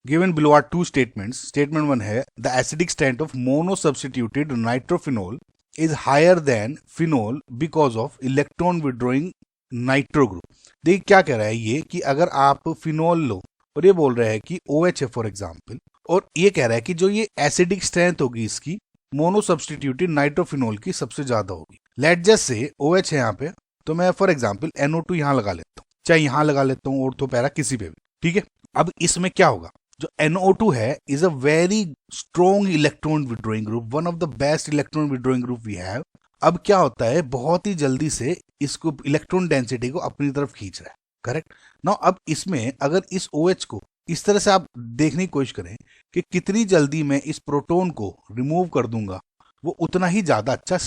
Given below are two statements. Statement one है the acidic strength of mono substituted nitrophenol is higher than phenol because of electron withdrawing nitro group. देखिए क्या कह रहा है ये कि अगर आप फिनोल लो और ये बोल रहा है कि OH है फॉर एग्जाम्पल, और ये कह रहा है कि जो ये एसिडिक स्ट्रेंथ होगी इसकी मोनो सब्स्टिट्यूटेड नाइट्रोफिनोल की सबसे ज्यादा होगी। लेट जस्ट से OH है यहाँ पे, तो मैं फॉर एग्जाम्पल NO2 यहाँ लगा लेता हूँ, चाहे यहाँ लगा लेता हूँ ऑर्थो पैरा किसी पे भी, ठीक है। अब इसमें क्या होगा, जो NO2 है is a very strong electron withdrawing group, one of the best electron withdrawing group we have. अब क्या होता है, बहुत ही जल्दी से इसको इलेक्ट्रॉन डेंसिटी को अपनी तरफ खींच रहा है, करेक्ट ना। अब इसमें अगर इस OH को इस तरह से आप देखने की कोशिश करें कि कितनी जल्दी मैं इस प्रोटॉन को रिमूव कर दूंगा, वो उतना ही ज्यादा अच्छा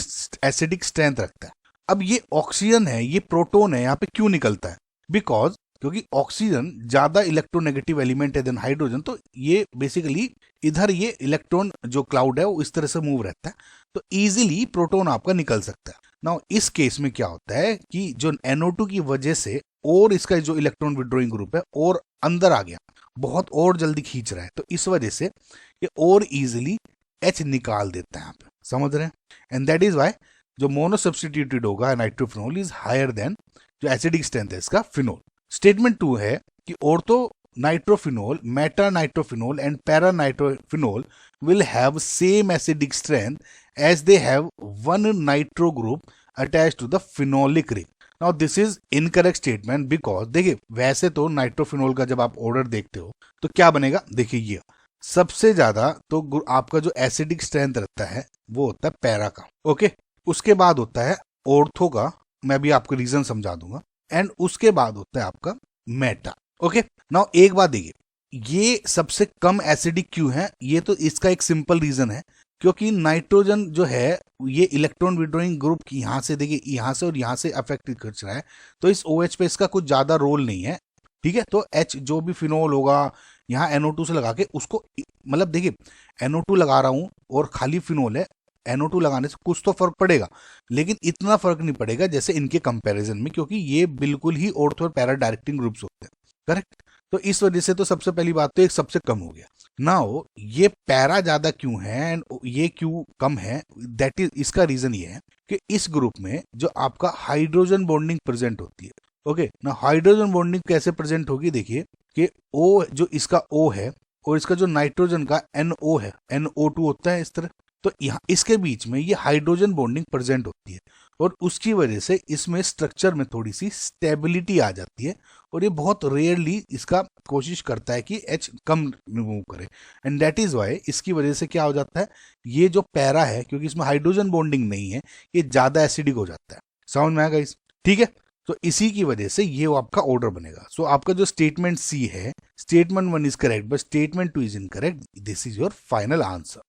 एसिडिक स्ट्रेंथ रखता है। अब ये ऑक्सीजन है, ये प्रोटॉन है, यहाँ पे क्यों निकलता है, बिकॉज क्योंकि ऑक्सीजन ज्यादा इलेक्ट्रोनेगेटिव एलिमेंट है देन हाइड्रोजन, तो ये बेसिकली इधर ये इलेक्ट्रॉन जो क्लाउड है वो इस तरह से मूव रहता है, तो इजीली प्रोटॉन आपका निकल सकता है। नाउ इस केस में क्या होता है कि जो NO2 की वजह से और इसका जो इलेक्ट्रॉन विड्रॉइंग ग्रुप है और अंदर आ गया, बहुत और जल्दी खींच रहा है, तो इस वजह से ये और इजीली H निकाल देता है यहाँ पे, समझ रहे हैं। एंड दैट इज वाई जो मोनो सब्स्टिट्यूटेड होगा नाइट्रोफिनोल इज हायर देन जो एसिडिक स्ट्रेंथ है इसका फिनोल। स्टेटमेंट 2 है कि ortho nitrophenol, Meta nitrophenol and para nitrophenol will have same acidic strength as they have one nitro group attached to the phenolic ring. Now this is incorrect statement because देखिए वैसे तो nitrophenol का जब आप order देखते हो तो क्या बनेगा, देखिए ये सबसे ज्यादा तो आपका जो एसिडिक स्ट्रेंथ रहता है वो होता है पैरा का, ओके। उसके बाद होता है ऑर्थो का, मैं भी आपको रीजन समझा दूंगा, एंड उसके बाद होता है आपका मेटा, ओके। नाउ एक बात देखिए, ये सबसे कम एसिडिक क्यों है, ये तो इसका एक सिंपल रीजन है, क्योंकि नाइट्रोजन जो है ये इलेक्ट्रॉन विड्रॉइंग ग्रुप की यहाँ से देखिए यहाँ से और यहाँ से अफेक्ट कर रहा है, तो इस OH पे इसका कुछ ज्यादा रोल नहीं है, ठीक है। तो H जो भी फिनोल होगा यहाँ NO2 से लगा के उसको, मतलब देखिए NO2 लगा रहा हूँ और खाली फिनोल है, NO2 लगाने से कुछ तो फर्क पड़ेगा, लेकिन इतना फर्क नहीं पड़ेगा जैसे इनके कंपैरिजन में, क्योंकि ये बिल्कुल ही ऑर्थो और पैरा डायरेक्टिंग ग्रुप्स होते हैं, करेक्ट। तो इस वजह से तो सबसे पहली बात तो एक सबसे कम हो गया। नाउ ये पैरा ज्यादा क्यों है एंड ये क्यों कम है, दैट इज इसका रीजन ये है कि इस ग्रुप में जो आपका हाइड्रोजन बॉन्डिंग प्रेजेंट होती है, ओके ना। हाइड्रोजन बॉन्डिंग कैसे प्रेजेंट होगी, देखिए कि O जो इसका O है और इसका जो नाइट्रोजन का NO है, NO2 होता है इस तरह, तो यहाँ इसके बीच में ये हाइड्रोजन बॉन्डिंग प्रेजेंट होती है और उसकी वजह से इसमें स्ट्रक्चर में थोड़ी सी स्टेबिलिटी आ जाती है, और ये बहुत रेयरली इसका कोशिश करता है कि H कम रिमूव करे, एंड दैट इज वाई इसकी वजह से क्या हो जाता है, ये जो पैरा है क्योंकि इसमें हाइड्रोजन बॉन्डिंग नहीं है ये ज्यादा एसिडिक हो जाता है, समझ में आएगा इस, ठीक है। तो इसी की वजह से ये आपका ऑर्डर बनेगा। सो आपका जो स्टेटमेंट C है, statement 1 is correct but statement 2 is incorrect, this is your final answer.